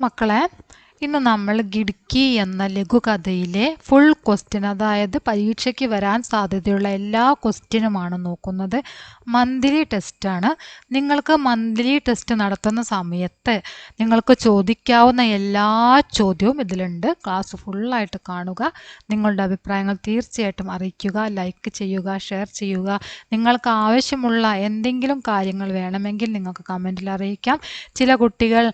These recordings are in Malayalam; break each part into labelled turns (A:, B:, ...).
A: മക്കളെ, ഇന്ന് നമ്മൾ ഗിഡ്കി എന്ന ലഘുകഥയിലെ ഫുൾ ക്വസ്റ്റ്യൻ, അതായത് പരീക്ഷയ്ക്ക് വരാൻ സാധ്യതയുള്ള എല്ലാ ക്വസ്റ്റ്യനുമാണ് നോക്കുന്നത്. മന്ത്ലി ടെസ്റ്റാണ്. നിങ്ങൾക്ക് മന്ത്ലി ടെസ്റ്റ് നടത്തുന്ന സമയത്ത് നിങ്ങൾക്ക് ചോദിക്കാവുന്ന എല്ലാ ചോദ്യവും ഇതിലുണ്ട്. ക്ലാസ് ഫുള്ളായിട്ട് കാണുക. നിങ്ങളുടെ അഭിപ്രായങ്ങൾ തീർച്ചയായിട്ടും അറിയിക്കുക. ലൈക്ക് ചെയ്യുക, ഷെയർ ചെയ്യുക. നിങ്ങൾക്ക് ആവശ്യമുള്ള എന്തെങ്കിലും കാര്യങ്ങൾ വേണമെങ്കിൽ നിങ്ങൾക്ക് കമൻറ്റിൽ അറിയിക്കാം. ചില കുട്ടികൾ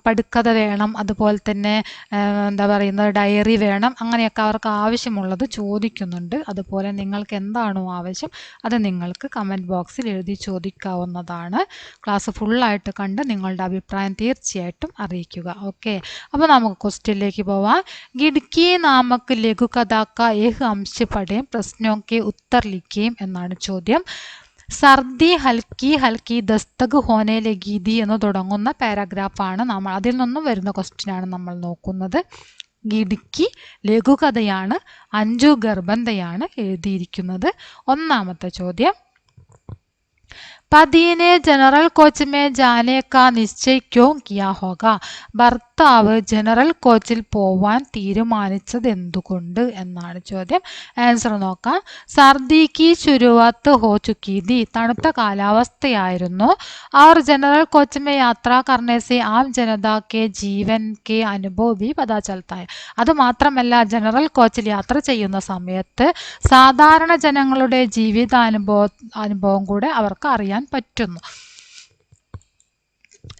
A: പടുക്കഥ വേണം, അതുപോലെ തന്നെ എന്താ പറയുന്നത്, ഡയറി വേണം, അങ്ങനെയൊക്കെ അവർക്ക് ആവശ്യമുള്ളത് ചോദിക്കുന്നുണ്ട്. അതുപോലെ നിങ്ങൾക്ക് എന്താണോ ആവശ്യം അത് നിങ്ങൾക്ക് കമൻറ്റ് ബോക്സിൽ എഴുതി ചോദിക്കാവുന്നതാണ്. ക്ലാസ് ഫുള്ളായിട്ട് കണ്ട് നിങ്ങളുടെ അഭിപ്രായം തീർച്ചയായിട്ടും അറിയിക്കുക. ഓക്കെ, അപ്പോൾ നമുക്ക് ക്വസ്റ്റ്യനിലേക്ക് പോവാം. ഗിഡ്കി നാമക് ലഘു കഥാ കാ ഏക് അംശ പഠേം പ്രശ്നോं के उत्तर लिखें എന്നാണ് ചോദ്യം. സർദി ഹൽക്കി ഹൽക്കി ദസ്തക് ഹോനെ ലഗീതി എന്ന് തുടങ്ങുന്ന പാരഗ്രാഫാണ് നമ്മൾ, അതിൽ നിന്നും വരുന്ന ക്വസ്റ്റ്യനാണ് നമ്മൾ നോക്കുന്നത്. ഗിഡ്കി ലഘുകഥയാണ്, അഞ്ജു ഗർബന്തയാണ് എഴുതിയിരിക്കുന്നത്. ഒന്നാമത്തെ ചോദ്യം, पति ने जनरल कोच में जाने का निश्चय क्यों किया होगा? ഭർത്താവ് ജനറൽ കോച്ചിൽ പോവാൻ തീരുമാനിച്ചത് എന്തുകൊണ്ട് എന്നാണ് ചോദ്യം. ആൻസർ നോക്കാം. സർദിക്ക് ശുരുവാത്ത് ഹോ ചുക്കി थी, തണുത്ത കാലാവസ്ഥയായിരുന്നു. और जनरल कोच में यात्रा करने से आम जनता के जीवन के अनुभव भी पता चलता है. അതുമാത്രമല്ല, ജനറൽ കോച്ചിൽ യാത്ര ചെയ്യുന്ന സമയത്ത് സാധാരണ ജനങ്ങളുടെ ജീവിതാനുഭവം കൂടെ അവർക്ക് അറിയാൻ പറ്റുന്നു.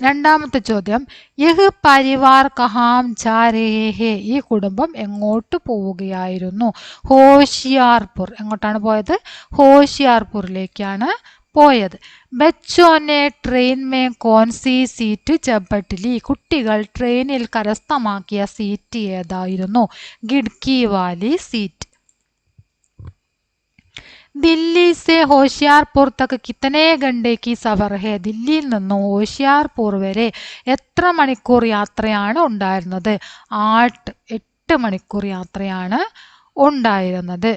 A: രണ്ടാമത്തെ ചോദ്യം, യഹ് പരിവാർ കഹാം ജാ രഹേ ഹേ, ഈ കുടുംബം എങ്ങോട്ട് പോവുകയായിരുന്നു? ഹോഷിയാർപൂർ. എങ്ങോട്ടാണ് പോയത്? ഹോഷിയാർപൂരിലേക്കാണ് പോയത്. ബച്ചോനെ ട്രെയിൻ മേ കോൺസി സീറ്റ് ചപ്പട്ടിലി, കുട്ടികൾ ട്രെയിനിൽ കരസ്ഥമാക്കിയ സീറ്റ് ഏതായിരുന്നു? ഗിഡ്കി വാലി സീറ്റ്. ദില്ലി സെ ഹോഷിയാർപൂർ തക്ക് കിത്തനെ ഘണ്ടെ കി സഫർ ഹെ, ദില്ലിയിൽ നിന്നും ഹോഷിയാർപൂർ വരെ എത്ര മണിക്കൂർ യാത്രയാണ് ഉണ്ടായിരുന്നത്? 8 മണിക്കൂർ യാത്രയാണ് ഉണ്ടായിരുന്നത്.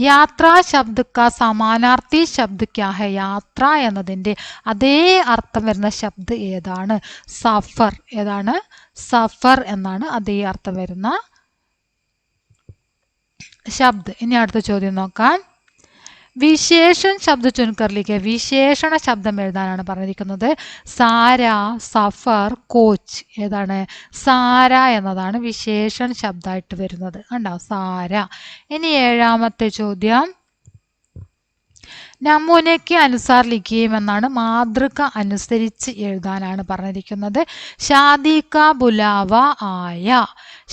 A: യാത്രാ ശബ്ദ കാ സമാനാർത്ഥി ശബ്ദ ക്യാ ഹെ, യാത്ര എന്നതിൻ്റെ അതേ അർത്ഥം വരുന്ന ശബ്ദ ഏതാണ്? സഫർ. ഏതാണ്? സഫർ എന്നാണ് അതേ അർത്ഥം വരുന്ന ശബ്ദ. ഇനി അടുത്ത ചോദ്യം നോക്കാം. വിശേഷൺ ശബ്ദ ചുൻകറിലേക്ക്, വിശേഷണ ശബ്ദം എഴുതാനാണ് പറഞ്ഞിരിക്കുന്നത്. സാര, സഫർ, കോച്ച്. ഏതാണ്? സാര എന്നതാണ് വിശേഷൺ ശബ്ദമായിട്ട് വരുന്നത്. കണ്ടോ? സാര. ഇനി ഏഴാമത്തെ ചോദ്യം, നമൂനയ്ക്ക് അനുസാർ ലിഖിയും എന്നാണ്, മാതൃക അനുസരിച്ച് എഴുതാനാണ് പറഞ്ഞിരിക്കുന്നത്. ഷാദി കാ ബുലാവ ആയ,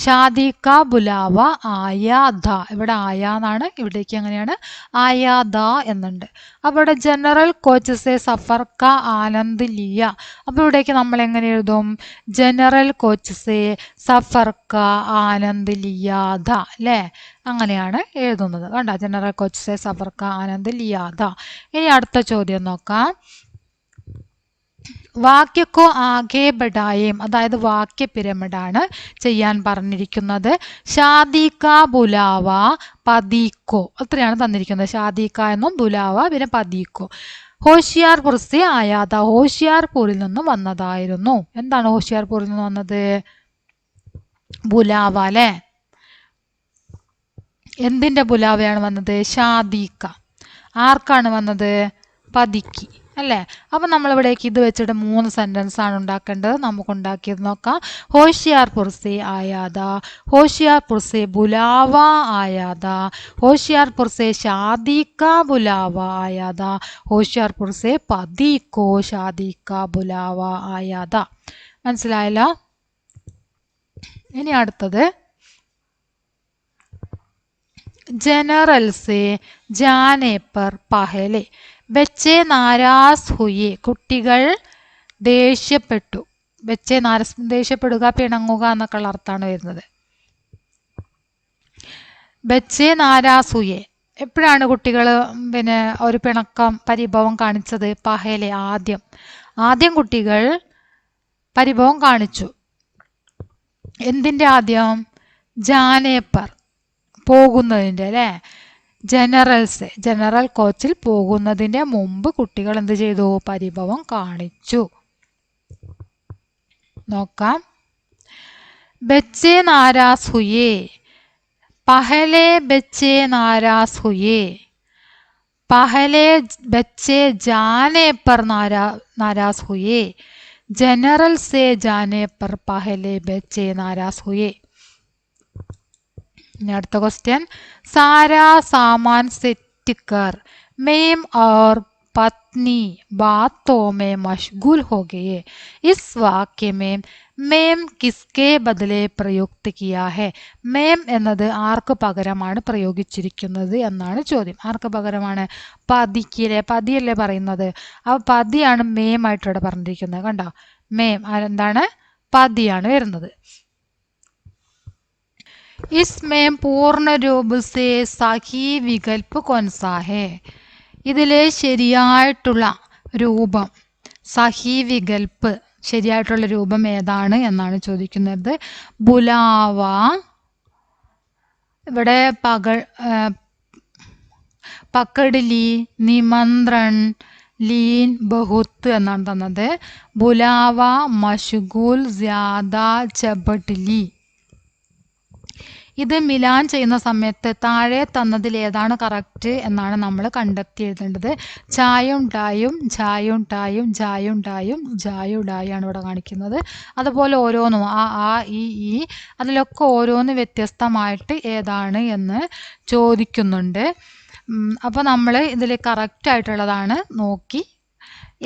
A: ഷാദി കാ ബുലാവ ആയ ദ, ഇവിടെ ആയ എന്നാണ്, ഇവിടേക്ക് എങ്ങനെയാണ്? ആയ ദ എന്നുണ്ട്. അപ്പോൾ ഇവിടെ ജനറൽ കോച്ച് സെ സഫർ കാ ആനന്ദ് ലിയ, അപ്പോൾ ഇവിടേക്ക് നമ്മൾ എങ്ങനെ എഴുതും? ജനറൽ കോച്ച് സെ സഫർ കാ ആനന്ദ് ലിയ ദ, അല്ലേ? അങ്ങനെയാണ് എഴുതുന്നത്. കണ്ട, ജനറൽ കോച്ച് സെ സഫർ കാ ആനന്ദ് ലിയ ദ. ഇനി അടുത്ത ചോദ്യം നോക്കാം. വാക്യക്കോ ആകെ ബഡായേം, അതായത് വാക്യ പിരമിഡാണ് ചെയ്യാൻ പറഞ്ഞിരിക്കുന്നത്. ഷാദിക ബുലാവ പതിക്കോ, അത്രയാണ് തന്നിരിക്കുന്നത്. ഷാദിക എന്നും ബുലാവ പിന്നെ പതിക്കോ. ഹോഷിയാർപൂർ സെ ആയാത, ഹോഷിയാർപൂരിൽ നിന്ന് വന്നതായിരുന്നു. എന്താണ് ഹോഷിയാർപൂരിൽ നിന്ന് വന്നത്? ബുലാവ, അല്ലേ? എന്തിൻ്റെ ബുലാവയാണ് വന്നത്? ഷാദിക. ആർക്കാണ് വന്നത്? പതിക്ക്, അല്ലേ? അപ്പം നമ്മളിവിടേക്ക് ഇത് വെച്ചിട്ട് 3 സെൻറ്റൻസ് ആണ് ഉണ്ടാക്കേണ്ടത്. നമുക്ക് ഉണ്ടാക്കിയത് നോക്കാം. ഹോഷിയാർപൂർ സെ ആയാത, ഹോഷിയാർപൂർ സെ ബുലാവ ആയാത, ഹോഷിയാർപൂർ സെ ഷാദിക ബുലാവ ആയാത, ഹോഷിയാർപൂർ സെ പതിക്കോ ഷാദിക ബുലാവ ആയാത. മനസ്സിലായല്ലോ? ഇനി അടുത്തത്, जनरल से जाने पर पहले बच्चे नाराज हुए, കുട്ടികൾ ദേഷ്യപ്പെട്ടു. ബच्चे ദേഷ്യപ്പെടുക, പിണങ്ങുക എന്നൊക്കെയുള്ള അർത്ഥമാണ് വരുന്നത്. ബच्चे നാരാസ് ഹുയെ, എപ്പോഴാണ് കുട്ടികൾ പിന്നെ ഒരു പിണക്കം, പരിഭവം കാണിച്ചത്? പഹലെ, ആദ്യം കുട്ടികൾ പരിഭവം കാണിച്ചു. എന്തിൻ്റെ ആദ്യം? ജാനേപ്പർ, പോകുന്നതിൻ്റെ, അല്ലേ? ജനറൽ കോച്ചിൽ പോകുന്നതിൻ്റെ മുമ്പ് കുട്ടികൾ എന്ത് ചെയ്തു? പരിഭവം കാണിച്ചു. നോക്കാം. ബच्चे നാരാസ് ഹുയേ, പഹലെ ബच्चे നാരാസ് ഹുയേ, पहले बच्चे जाने पर नाराज हुए, जनरल से जाने पर पहले बच्चे नाराज हुए. അടുത്ത क्वेश्चन. सारा सामान सेट कर मेम और पत्नी बातों में मशगूल हो गए. इस वाक्य में മേം കിസ്കെ ബദലെ പ്രയുക്ത് കിയാ ഹെ. മേം എന്നത് ആർക്ക് പകരമാണ് പ്രയോഗിച്ചിരിക്കുന്നത് എന്നാണ് ചോദ്യം. ആർക്ക് പകരമാണ്? പതിക്കിലെ, പതിയല്ലേ പറയുന്നത്. അപ്പോൾ പതിയാണ് മേം ആയിട്ട് ഇവിടെ പറഞ്ഞിരിക്കുന്നത്. കണ്ടോ, മേം എന്താണ്? പതിയാണ് വരുന്നത്. ഇസ്മേം പൂർണ്ണ രൂപ് സേ സഹി വികൽപ്പ് കൊൻസാ ഹെ. ഇതിലെ ശരിയായിട്ടുള്ള രൂപം, സഹി വികൽപ്പ്, ശരിയായിട്ടുള്ള രൂപം ഏതാണ് എന്നാണ് ചോദിക്കുന്നത്. ബുലാവ, ഇവിടെ പക്കഡ്ലി, നിമന്ത്രൺ, ലീൻ, ബഹുത്ത് എന്നാണ് തന്നത്. ബുലാവ, മഷ്ഗൂൽ, ജ്യാദ, ചബട്ലി. ഇത് മിലാൻ ചെയ്യുന്ന സമയത്ത് താഴെ തന്നതിൽ ഏതാണ് കറക്റ്റ് എന്നാണ് നമ്മൾ കണ്ടെത്തി എഴുതേണ്ടത്. ചായും ഡായും, ജായും ടായും, ജായും ഡായും, ജായു ഡായാണ് ഇവിടെ കാണിക്കുന്നത്. അതുപോലെ ഓരോന്നും ആ ഈ അതിലൊക്കെ ഓരോന്ന് വ്യത്യസ്തമായിട്ട് ഏതാണ് എന്ന് ചോദിക്കുന്നുണ്ട്. അപ്പോൾ നമ്മൾ ഇതിൽ കറക്റ്റ് ആയിട്ടുള്ളതാണ് നോക്കി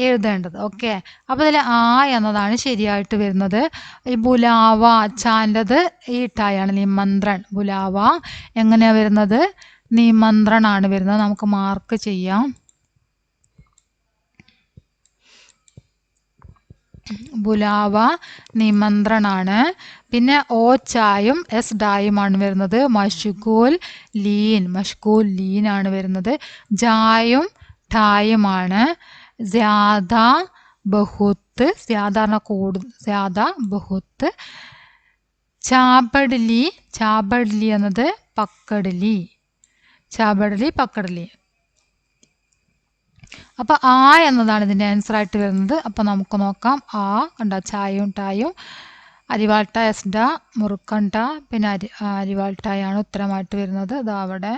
A: എഴുതേണ്ടത്. ഓക്കെ, അപ്പോൾ ഇതിൽ ആ എന്നതാണ് ശരിയായിട്ട് വരുന്നത്. ഈ ബുലാവ, ചാൻ്റെത് ഈ ടായാണ്, നിമന്ത്രൺ. ബുലാവ എങ്ങനെയാണ് വരുന്നത്? നിമന്ത്രണാണ് വരുന്നത്. നമുക്ക് മാർക്ക് ചെയ്യാം. ബുലാവ നിമന്ത്രണാണ്. പിന്നെ ഓ ചായും എസ് ഡായുമാണ് വരുന്നത്. മഷ്ഗൂൽ ലീൻ, മഷ്ഗൂൽ ലീനാണ് വരുന്നത്. ജായും ഠായുമാണ്. ജ്യാദ ബഹുത്ത്, ജ്യാദ കൂടുതൽ, ജ്യാദ ബഹുത്ത്. ചാബഡ്ലി, ചാബഡ്ലി എന്നത് പക്കഡ്ലി, ചാബഡ്ലി പക്കഡ്ലി. അപ്പോൾ ആ എന്നതാണ് ഇതിൻ്റെ ആൻസർ ആയിട്ട് വരുന്നത്. അപ്പോൾ നമുക്ക് നോക്കാം. ആ കണ്ടോ, ചായും ടായും, അരിവാൾട്ട എസ്ഡ, മുറുക്കണ്ട, പിന്നെ അരിവാൾട്ടായാണ് ഉത്തരമായിട്ട് വരുന്നത്. ഇതാ അവിടെ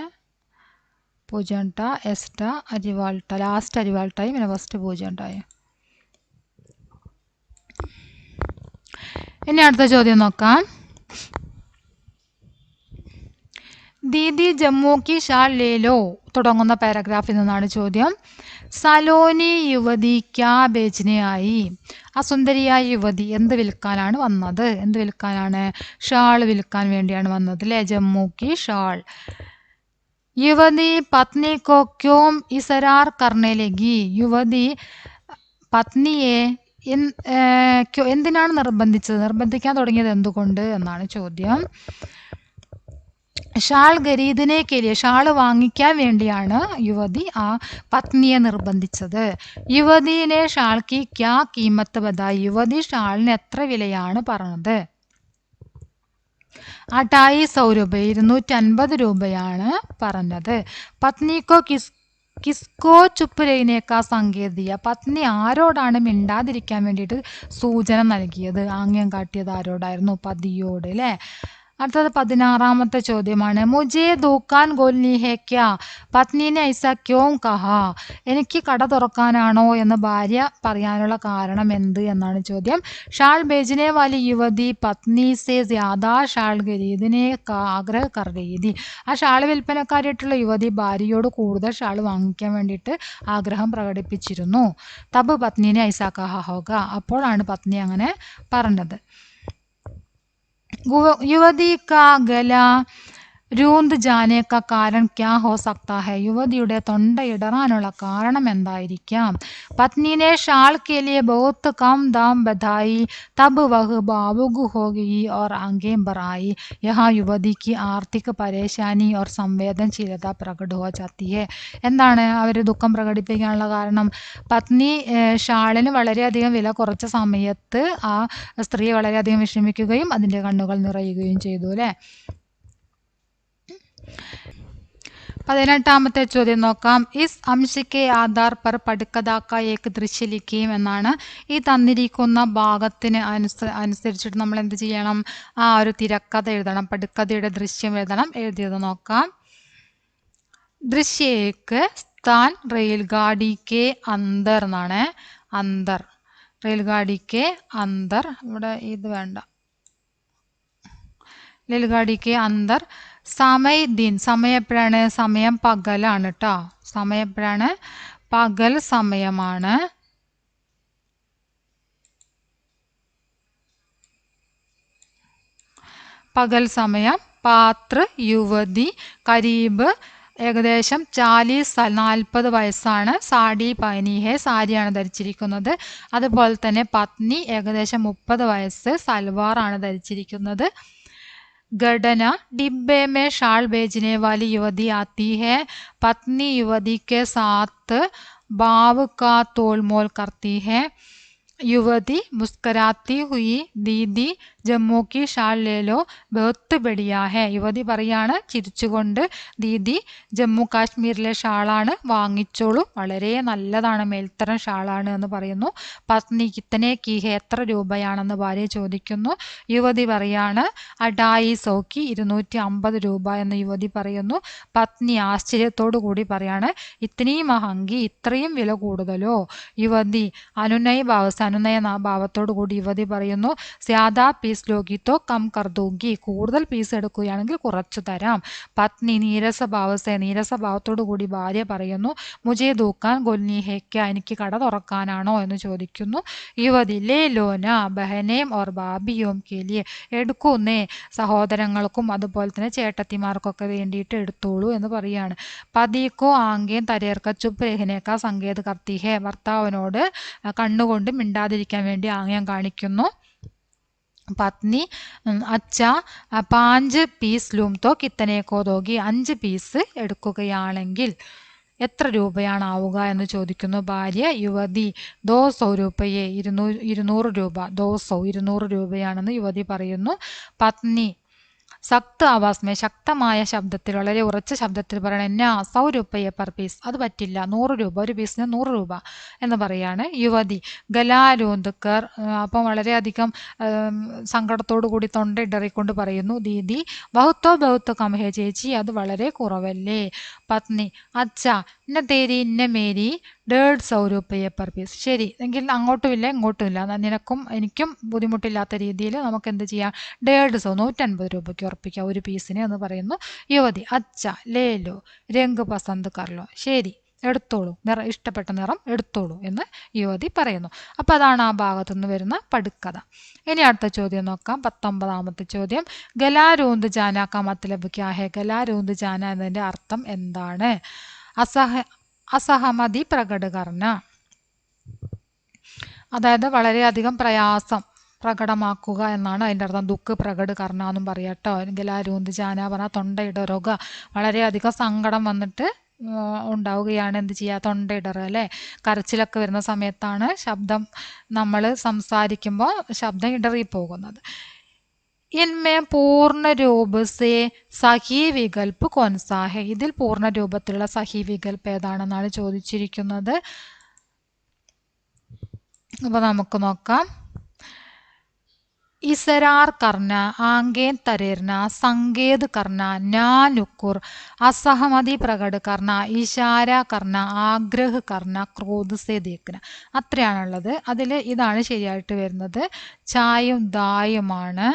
A: പൂജ്യം ട, എസ് ട, അരിവാൾട്ട, ലാസ്റ്റ് അരിവാൾട്ടായും പിന്നെ ഫസ്റ്റ് പൂജ്യം ടായും. ഇനി അടുത്ത ചോദ്യം നോക്കാം. ദീദി ജമ്മു കി ഷാൾ ലേലോ തുടങ്ങുന്ന പാരഗ്രാഫിൽ നിന്നാണ് ചോദ്യം. സലോനി യുവതി ക്യാ ബേച്ചനെ ആയി. ആ സുന്ദരിയായ യുവതി എന്ത് വിൽക്കാനാണ് വന്നത്? എന്ത് വിൽക്കാനാണ്? ഷാൾ വിൽക്കാൻ വേണ്ടിയാണ് വന്നത് അല്ലേ? ജമ്മു കി ഷാൾ. യുവതി പത്നി കോ ക്യോം ഇസരാർ കർണേ ലഗി. യുവതി പത്നിയെ എന്തിനാണ് നിർബന്ധിച്ചത്? നിർബന്ധിക്കാൻ തുടങ്ങിയത് എന്തുകൊണ്ട് എന്നാണ് ചോദ്യം. ഷാൾ ഖരീദിനെ കേലിയ, ഷാള് വാങ്ങിക്കാൻ വേണ്ടിയാണ് യുവതി ആ പത്നിയെ നിർബന്ധിച്ചത്. യുവതിനെ ഷാൾ കി ക്യാ കീമത്ത് ബതായി. യുവതി ഷാളിന് എത്ര വിലയാണ് പറഞ്ഞത്? 250 രൂപ, 250 രൂപയാണ് പറഞ്ഞത്. പത്നിക്കോ കിസ്കോ ചുപ്പ് രഹിനേക്കാ സങ്കേത് ദിയ. പത്നി ആരോടാണ് മിണ്ടാതിരിക്കാൻ വേണ്ടിയിട്ട് സൂചന നൽകിയത്? ആംഗ്യം കാട്ടിയത് ആരോടായിരുന്നു? പതിയോട് അല്ലേ? അടുത്തത് 16ാമത്തെ ചോദ്യമാണ്. മുജേ ദുക്കാൻ ഗോൽനി ഹേ ക്യാ പത്നിനെ ഐസ ക്യോം കഹാ. എനിക്ക് കട തുറക്കാനാണോ എന്ന് ഭാര്യ പറയാനുള്ള കാരണം എന്ത് എന്നാണ് ചോദ്യം. ഷാൾ ബേജനെ വാലി യുവതി പത്നി സേ ജ്യാദാ ഷാൾ ഖരീദിനെ ആഗ്രഹ കർ രഹി थी. ആ ഷാൾ വിൽപ്പനക്കാരായിട്ടുള്ള യുവതി ഭാര്യയോട് കൂടുതൽ ഷാൾ വാങ്ങിക്കാൻ വേണ്ടിയിട്ട് ആഗ്രഹം പ്രകടിപ്പിച്ചിരുന്നു. തബ് പത്നിനെ ഐസ കഹാ ഹോഗ. അപ്പോഴാണ് പത്നി അങ്ങനെ പറഞ്ഞത്. യുവതി കാ ഗല രൂന്ത് ജാനെ കാ കാരണം ക്യാ ഹോ സക്താ ഹൈ. യുവതിയുടെ തൊണ്ട ഇടറാനുള്ള കാരണം എന്തായിരിക്കാം? പത്നിനെ ഷാൾ കെ ലിയെ ബഹുത്ത് കം ദാം ബതായി തബ് വഹ് ഭാവുക് ഹോ ഗയി ഓർ ആംഖേം ഭർ ആയി. യഹാ യുവതി കി ആർത്തിക് പരേശാനി ഓർ സംവേദനശീലത പ്രകട് ഹോ ജാത്തി ഹെ. എന്താണ് അവർ ദുഃഖം പ്രകടിപ്പിക്കാനുള്ള കാരണം? പത്നി ഷാളിന് വളരെയധികം വില കുറച്ച സമയത്ത് ആ സ്ത്രീ വളരെയധികം വിഷമിക്കുകയും അതിൻ്റെ കണ്ണുകൾ നിറയുകയും ചെയ്തു അല്ലേ? 18ാമത്തെ ചോദ്യം നോക്കാം. ഇസ് അംശിക്കെ ആധാർ പർ പടുക്കഥ കാ ഏക് ദൃശ്യ ലിഖിയും എന്നാണ്. ഈ തന്നിരിക്കുന്ന ഭാഗത്തിന് അനുസരിച്ചിട്ട് നമ്മൾ എന്ത് ചെയ്യണം? ഒരു തിരക്കഥ എഴുതണം, പടുക്കഥയുടെ ദൃശ്യം എഴുതണം. എഴുതിയത് നോക്കാം. ദൃശ്യ ഏക് സ്ഥാൻ റെയിൽഗാഡി കെ അന്തർ എന്നാണ്. അന്തർ, റെയിൽഗാഡി കെ അന്തർ, ഇവിടെ ഇത് വേണ്ട, റെയിൽഗാഡി കെ അന്തർ സമയ ദിൻ, സമയം എപ്പോഴാണ്? സമയം പകലാണ് കേട്ടോ. സമയം എപ്പോഴാണ്? പകൽ സമയമാണ്. പകൽ സമയം. പാത്ര യുവതി കരീബ് ഏകദേശം 40 വയസ്സാണ്. സാഡി പഹനി ഹെ, സാരിയാണ് ധരിച്ചിരിക്കുന്നത്. അതുപോലെ തന്നെ പത്നി ഏകദേശം 30 വയസ്സ്, സൽവാറാണ് ധരിച്ചിരിക്കുന്നത്. घटना डिब्बे में शाल बेचने वाली युवती आती है. पत्नी युवती के साथ भाव का तोलमोल करती है. युवती मुस्कुराती हुई दीदी ജമ്മു കി ഷാൾ ലേലോ ബഹുത്ത് ബഡിയാ ഹെ. യുവതി പറയാണ് ചിരിച്ചുകൊണ്ട്, ദീദി ജമ്മു കാശ്മീരിലെ ഷാളാണ്, വാങ്ങിച്ചോളൂ, വളരെ നല്ലതാണ്, മേൽത്തരം ഷാളാണ് എന്ന് പറയുന്നു. പത്നി കിത്തനെ കി ഹെ, എത്ര രൂപയാണെന്ന് ഭാര്യ ചോദിക്കുന്നു. യുവതി പറയാണ് 250 250 രൂപ എന്ന് യുവതി പറയുന്നു. പത്നി ആശ്ചര്യത്തോടു കൂടി പറയാണ് ഇത്തനീ മഹങ്കി, ഇത്രയും വില കൂടുതലോ? യുവതി അനുനയ ഭാവസ്, അനുനയ ഭാവത്തോടു കൂടി യുവതി പറയുന്നു സ്യാദാ പീസ് ലോഗി തോ കം കർ ദൂങ്കി, കൂടുതൽ പീസ് എടുക്കുകയാണെങ്കിൽ കുറച്ചു തരാം. പത്നി നീരസഭാവസെ, നീരസഭാവത്തോടു കൂടി ഭാര്യ പറയുന്നു മുജേ ദൂക്കാൻ ഗൊൽനി ഹേക്ക, എനിക്ക് കട തുറക്കാനാണോ എന്ന് ചോദിക്കുന്നു. യുവതി ലേ ലോന ബഹനേം ഓർ ബാബിയോം കേലിയെ, എടുക്കുന്നേ, സഹോദരങ്ങൾക്കും അതുപോലെ തന്നെ ചേട്ടത്തിമാർക്കൊക്കെ വേണ്ടിയിട്ട് എടുത്തോളൂ എന്ന് പറയാണ്. പതിക്കോ ആംഗേം തരേർക്ക ചുപ് രഹനേക്ക സങ്കേത് കർത്തി ഹെ, ഭർത്താവിനോട് കണ്ണുകൊണ്ട് മിണ്ടാതിരിക്കാൻ വേണ്ടി ആംഗ്യം കാണിക്കുന്നു. പത്നി അച്ഛ 5 പീസ് ലൂം തോ കിത്തനേക്കോ ദോഗി, 5 പീസ് എടുക്കുകയാണെങ്കിൽ എത്ര രൂപയാണ് ആവുക എന്ന് ചോദിക്കുന്നു ഭാര്യ. യുവതി 200 രൂപയെ, 200 രൂപ, 200 രൂപയാണെന്ന് യുവതി പറയുന്നു. പത്നി സക്ത് ആവാസ് മേ, ശക്തമായ ശബ്ദത്തിൽ, വളരെ ഉറച്ച ശബ്ദത്തിൽ പറയണം എന്നാ 100 രൂപയെ പെർ പീസ്, അത് പറ്റില്ല, 100 രൂപ, ഒരു പീസിന് 100 രൂപ എന്ന് പറയാണ്. യുവതി ഗലാരോന്തുക്കർ, അപ്പം വളരെയധികം സങ്കടത്തോടു കൂടി തൊണ്ടയിടറിക്കൊണ്ട് പറയുന്നു ദീദി ബഹുത്തോ ബഹുത്തോ കമഹേ, ചേച്ചി അത് വളരെ കുറവല്ലേ. പത്നി അച്ഛ ഇന്ന തേരി ഇന്ന മേരി 150 രൂപയെ പെർ പീസ്, ശരി എങ്കിൽ അങ്ങോട്ടുമില്ല ഇങ്ങോട്ടുമില്ല, നിനക്കും എനിക്കും ബുദ്ധിമുട്ടില്ലാത്ത രീതിയിൽ നമുക്ക് എന്ത് ചെയ്യാം, 150 150 രൂപയ്ക്ക് ഉറപ്പിക്കാം ഒരു പീസിന് എന്ന് പറയുന്നു. യുവതി അച്ഛ ലേലോ രംഗ് പസന്ത് കർലോ, ശരി എടുത്തോളൂ, ഇഷ്ടപ്പെട്ട നിറം എടുത്തോളൂ എന്ന് യുവതി പറയുന്നു. അപ്പം അതാണ് ആ ഭാഗത്തു നിന്ന് വരുന്ന പടുക്കഥ. ഇനി അടുത്ത ചോദ്യം നോക്കാം. 19ാമത്തെ ചോദ്യം. ഗലാരൂന്ത് ജാന കാ മത്ലബ് ക്യാ ഹെ, ഗലാരൂന്ത് ജാന എന്നതിൻ്റെ അർത്ഥം എന്താണ്? അസഹമതി പ്രകടകർണ, അതായത് വളരെയധികം പ്രയാസം പ്രകടമാക്കുക എന്നാണ് അതിൻ്റെ അർത്ഥം. ദുഃഖ് പ്രകട് കർണ എന്നും പറയാട്ടോ. ഗലാരൂന്ത് ജാന പറഞ്ഞാൽ തൊണ്ടയിടറുക, വളരെയധികം സങ്കടം വന്നിട്ട് ഉണ്ടാവുകയാണ് എന്ത് ചെയ്യുക, തൊണ്ടയിടറുക അല്ലേ. കരച്ചിലൊക്കെ വരുന്ന സമയത്താണ് ശബ്ദം, നമ്മൾ സംസാരിക്കുമ്പോൾ ശബ്ദം ഇടറിപ്പോകുന്നത്. ഇൻമേ പൂർണ്ണ രൂപ സേ സഹി വികൽപ്പ് കോൻസാ ഹെ, ഇതിൽ പൂർണ്ണ രൂപത്തിലുള്ള സഹി വികൽപ്പ് ഏതാണെന്നാണ് ചോദിച്ചിരിക്കുന്നത്. അപ്പോൾ നമുക്ക് നോക്കാം. ഇസരാർ കർണ, ആംഗേൻ തരേർന, സങ്കേത് കർണ, നാനുക്കുർ, അസഹമതി പ്രകട് കർണ, ഇഷാര കർണ, ആഗ്രഹ് കർണ, ക്രോധ് സേ ദേഖ്ന, അത്രയാണുള്ളത്. അതിൽ ഇതാണ് ശരിയായിട്ട് വരുന്നത്, ചായും ദായുമാണ്.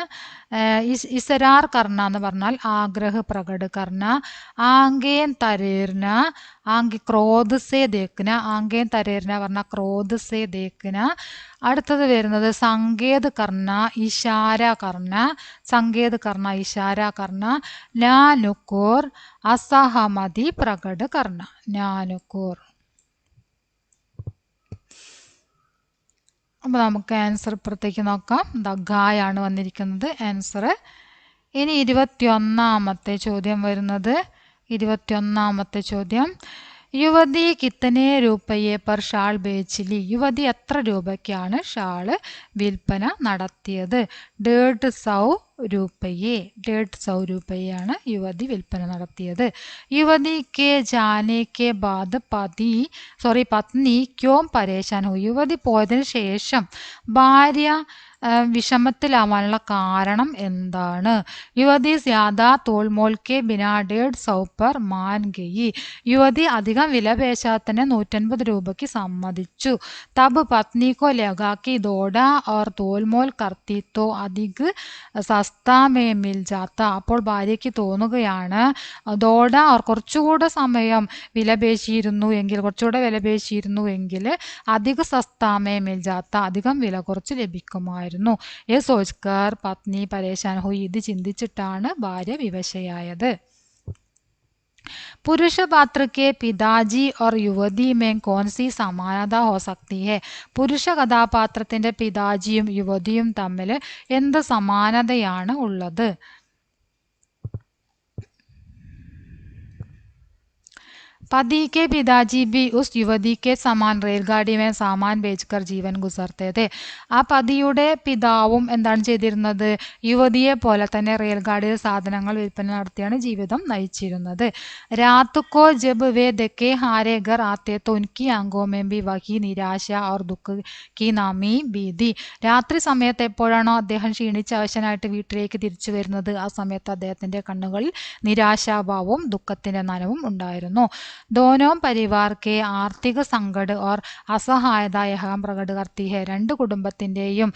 A: ഇസരാർ കർണ എന്ന് പറഞ്ഞാൽ ആഗ്രഹ് പ്രകട് കർണ, ആംഗേൻ തരേർന, ക്രോധ് സേ ദേഖ്ന, ആംഗേൻ തരേർന പറഞ്ഞാൽ ക്രോധ് സേ ദേഖ്ന. അടുത്തത് വരുന്നത് സങ്കേത് കർണ, ഇഷാര കർണ, സങ്കേത് കർണ, ഇഷാര കർണ, നാനുക്കൂർ, അസഹമതി പ്രകട് കർണ, നാനുക്കൂർ. അപ്പോൾ നമുക്ക് ആൻസർ ഇപ്പുറത്തേക്ക് നോക്കാം. ഗായാണ് വന്നിരിക്കുന്നത് ആൻസർ. ഇനി 21ാമത്തെ ചോദ്യം വരുന്നത്. 21ാമത്തെ ചോദ്യം. യുവതി കിത്തനെ രൂപയെ പെർ ഷാൾ ബേച്ചിലി, യുവതി എത്ര രൂപയ്ക്കാണ് ഷാള് വിൽപ്പന നടത്തിയത്? 150 രൂപയെ 150 രൂപയാണ് യുവതി വിൽപ്പന നടത്തിയത്. യുവതിക്ക് ജാനെ കെ ബാദ് പത്നി ക്യോം പരേശാൻ ഹോ. യുവതി പോയതിനു ശേഷം ഭാര്യ വിഷമത്തിലാവാനുള്ള കാരണം എന്താണ്? യുവതി ജ്യാദാ തോൽമോൽ കെ ബിനാ 150 पर मान गई. യുവതി അധികം വില പേശാതെ തന്നെ 150 രൂപയ്ക്ക് സമ്മതിച്ചു. തബ് പത്നി കോ ലഗാ കി ദോഡാ और തോൽമോൽ കർത്തി തോ അധിക സസ്താ മേ മിൽ ജാത്ത. അപ്പോൾ ഭാര്യയ്ക്ക് തോന്നുകയാണ് ദോഡ ഓർ കുറച്ചുകൂടെ സമയം കുറച്ചുകൂടെ വില പേശിയിരുന്നു എങ്കിൽ അധിക സസ്താ മേ മിൽ ജാത്ത, അധികം വില കുറച്ച് ലഭിക്കുമായിരുന്നു. ये सोचकर पत्नी परेशान हुई. ഇത് ചിന്തിച്ചിട്ടാണ് ഭാര്യ വിവശയായത്. पुरुष पात्र के पिताजी और युवती में कौन सी समानता हो सकती है? പുരുഷ കഥാപാത്രത്തിന്റെ പിതാജിയും യുവതിയും തമ്മിൽ എന്ത് സമാനതയാണ് ഉള്ളത്? पति के पिताजी भी उस युवती के समान रेलगाड़ी में सामान बेचकर ജീവൻ ഗുസർത്തെ थे. ആ പതിയുടെ പിതാവും എന്താണ് ചെയ്തിരുന്നത്? യുവതിയെ പോലെ തന്നെ റെയിൽഗാഡിയിൽ സാധനങ്ങൾ വിൽപ്പന നടത്തിയാണ് ജീവിതം നയിച്ചിരുന്നത്. രാത് കോ ജബ് വേ ദക്കെ ഹാരെ ഘർ ആത്തെ തോ ഉൻകി ആങ്കോ മേ ഭി വഹി നിരാശ और ദുഃഖ की नामी ഭീതി. രാത്രി സമയത്ത് എപ്പോഴാണോ അദ്ദേഹം ക്ഷീണിച്ച് അവശനായിട്ട് വീട്ടിലേക്ക് തിരിച്ചു വരുന്നത്, ആ സമയത്ത് അദ്ദേഹത്തിന്റെ കണ്ണുകളിൽ നിരാശാഭാവവും ദുഃഖത്തിന്റെ നനവും ഉണ്ടായിരുന്നു. दोनों परिवार के ആർത്തിക സംഘട് और അസഹായത യഹാം പ്രകട കർത്തി ഹെ. രണ്ട് കുടുംബത്തിൻ്റെയും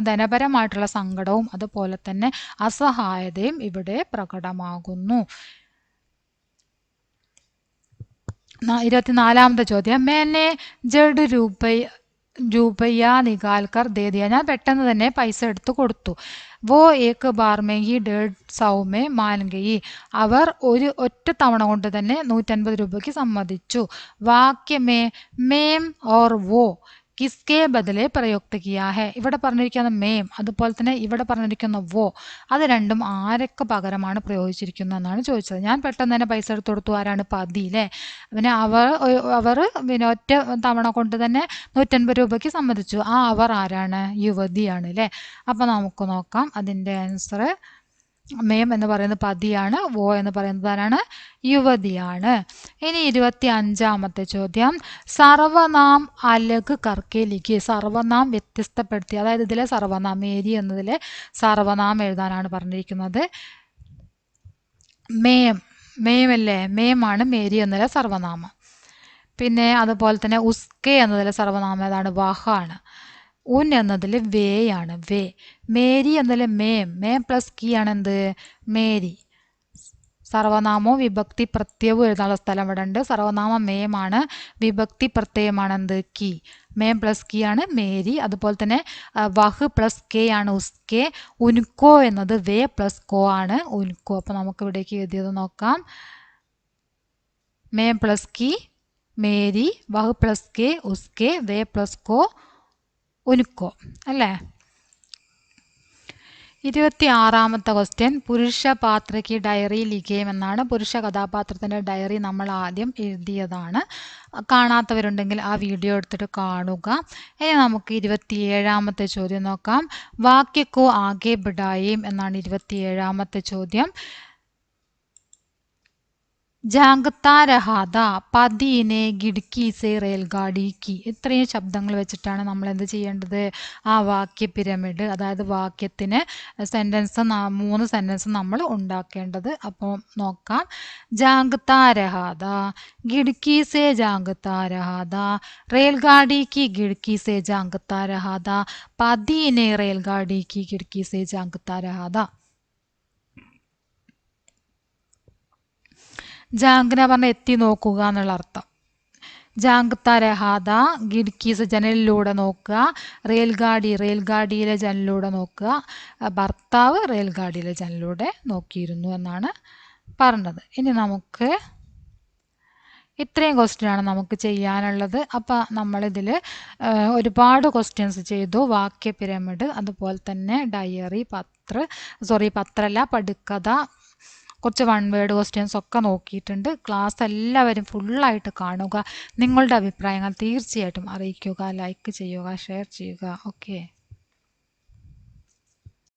A: ധനപരമായിട്ടുള്ള സങ്കടവും അതുപോലെ തന്നെ അസഹായതയും ഇവിടെ പ്രകടമാകുന്നു. 24ാമത്തെ ചോദ്യം. മേനെ ജഡ് രൂപയ നികാൽക്കർ ദേ ദിയ. ഞാൻ പെട്ടെന്ന് തന്നെ പൈസ എടുത്തു കൊടുത്തു. വോ ഏക് ബാർ മേ ഹി 150 മേ മാൻ ഗയി. അവർ ഒറ്റ തവണ കൊണ്ട് തന്നെ 150 രൂപയ്ക്ക് സമ്മതിച്ചു. വാക്യമേ മേം ഓർ വോ കിസ്കെ ബദലെ പ്രയുക്ത കിയാ ഹെ. ഇവിടെ പറഞ്ഞിരിക്കുന്ന മേം അതുപോലെ തന്നെ ഇവിടെ പറഞ്ഞിരിക്കുന്ന വോ, അത് രണ്ടും ആരൊക്കെ പകരമാണ് പ്രയോഗിച്ചിരിക്കുന്നത് എന്നാണ് ചോദിച്ചത്. ഞാൻ പെട്ടെന്ന് തന്നെ പൈസ എടുത്തു കൊടുത്തു. ആരാണ്? പതി അല്ലേ. പിന്നെ അവർ പിന്നെ ഒറ്റ തവണ കൊണ്ട് തന്നെ 150 രൂപയ്ക്ക് സമ്മതിച്ചു. ആ അവർ ആരാണ്? യുവതിയാണ് അല്ലേ. അപ്പം നമുക്ക് നോക്കാം അതിൻ്റെ ആൻസർ. മേം എന്ന് പറയുന്നത് പതിയാണ്, വോ എന്ന് പറയുന്നത് ആരാണ്? യുവതിയാണ്. ഇനി 25ാമത്തെ ചോദ്യം. സർവനാം അലഗ് കർക്കെ ലിഖി. സർവനാം വ്യത്യസ്തപ്പെടുത്തി, അതായത് ഇതിലെ സർവനാം മേരി എന്നതിലെ സർവനാം എഴുതാനാണ് പറഞ്ഞിരിക്കുന്നത്. മേം അല്ലേ, മേമാണ് മേരി എന്നതിലെ സർവനാമം. പിന്നെ അതുപോലെ തന്നെ ഉസ്കെ എന്നതിലെ സർവനാമം ഏതാണ്? വഹാണ്. ഉൻ എന്നതിൽ വേയാണ്, വേ. മേരി എന്നതിൽ മേം പ്ലസ് കി ആണ് എന്ത്? മേരി. സർവനാമവും വിഭക്തി പ്രത്യയവും എഴുതാനുള്ള സ്ഥലം ഇവിടെ ഉണ്ട്. സർവനാമം മേമാണ്, വിഭക്തി പ്രത്യയമാണ് എന്ത്? കി. മേം പ്ലസ് കി ആണ് മേരി. അതുപോലെ തന്നെ വഹ് പ്ലസ് കെ ആണ് ഉസ്കെ. ഉൻകോ എന്നത് വേ പ്ലസ് കോ ആണ്, ഉൻകോ. അപ്പം നമുക്ക് ഇവിടേക്ക് എഴുതിയത് നോക്കാം. മേം പ്ലസ് കി മേരി, വഹ് പ്ലസ് കെ ഉസ്കെ, വേ പ്ലസ് കോ ഉൻകോ അല്ലേ. 26ാമത്തെ ക്വസ്റ്റ്യൻ. പുരുഷ പാത്രയ്ക്ക് ഡയറി ലിഖേം എന്നാണ്. പുരുഷ കഥാപാത്രത്തിൻ്റെ ഡയറി നമ്മൾ ആദ്യം എഴുതിയതാണ്. കാണാത്തവരുണ്ടെങ്കിൽ ആ വീഡിയോ എടുത്തിട്ട് കാണുക. ഇനി നമുക്ക് 27ാമത്തെ ചോദ്യം നോക്കാം. വാക്യക്കോ ആകെ ബിഡായേം എന്നാണ് 27ാമത്തെ ചോദ്യം. ജാഗ്താ രഹാത പതിനെ ഗിഡ്കി സെ റെയിൽഗാഡി കി. ഇത്രയും ശബ്ദങ്ങൾ വെച്ചിട്ടാണ് നമ്മൾ എന്ത് ചെയ്യേണ്ടത്? ആ വാക്യ പിരമിഡ്, അതായത് വാക്യത്തിന് 3 സെൻറ്റൻസ് നമ്മൾ ഉണ്ടാക്കേണ്ടത്. അപ്പോൾ നോക്കാം. ജാഗ്താ രഹാത, ഗിഡ്കി സെ ജാഗ്താ രഹാത, റെയിൽഗാഡി കി ഗിഡ്കി സെ ജാഗ്താ രഹാത, പതിനെ റെയിൽഗാഡി കി ഗിഡ്കി സെ ജാഗ്താ രഹാത. ജാഗ്ന പറഞ്ഞ എത്തി നോക്കുക എന്നുള്ള അർത്ഥം. ജാഗ്താ രഹാത, ഗിഡ്കീസ് ജനലിലൂടെ നോക്കുക, റെയിൽഗാഡിയിലെ ജനലിലൂടെ നോക്കുക. ഭർത്താവ് റെയിൽഗാഡിയിലെ ജനലിലൂടെ നോക്കിയിരുന്നു എന്നാണ് പറഞ്ഞത്. ഇനി നമുക്ക് ഇത്രയും ക്വസ്റ്റ്യനാണ് നമുക്ക് ചെയ്യാനുള്ളത്. അപ്പോൾ നമ്മളിതിൽ ഒരുപാട് ക്വസ്റ്റ്യൻസ് ചെയ്തു. വാക്യ പിരമിഡ്, അതുപോലെ തന്നെ ഡയറി, പത്രമല്ല പടുക്കഥ, കുറച്ച് 1 വേർഡ് ക്വസ്റ്റ്യൻസ് ഒക്കെ നോക്കിയിട്ടുണ്ട്. ക്ലാസ് എല്ലാവരും ഫുള്ളായിട്ട് കാണുക. നിങ്ങളുടെ അഭിപ്രായങ്ങൾ തീർച്ചയായിട്ടും അറിയിക്കുക, ലൈക്ക് ചെയ്യുക, ഷെയർ ചെയ്യുക. ഓക്കെ.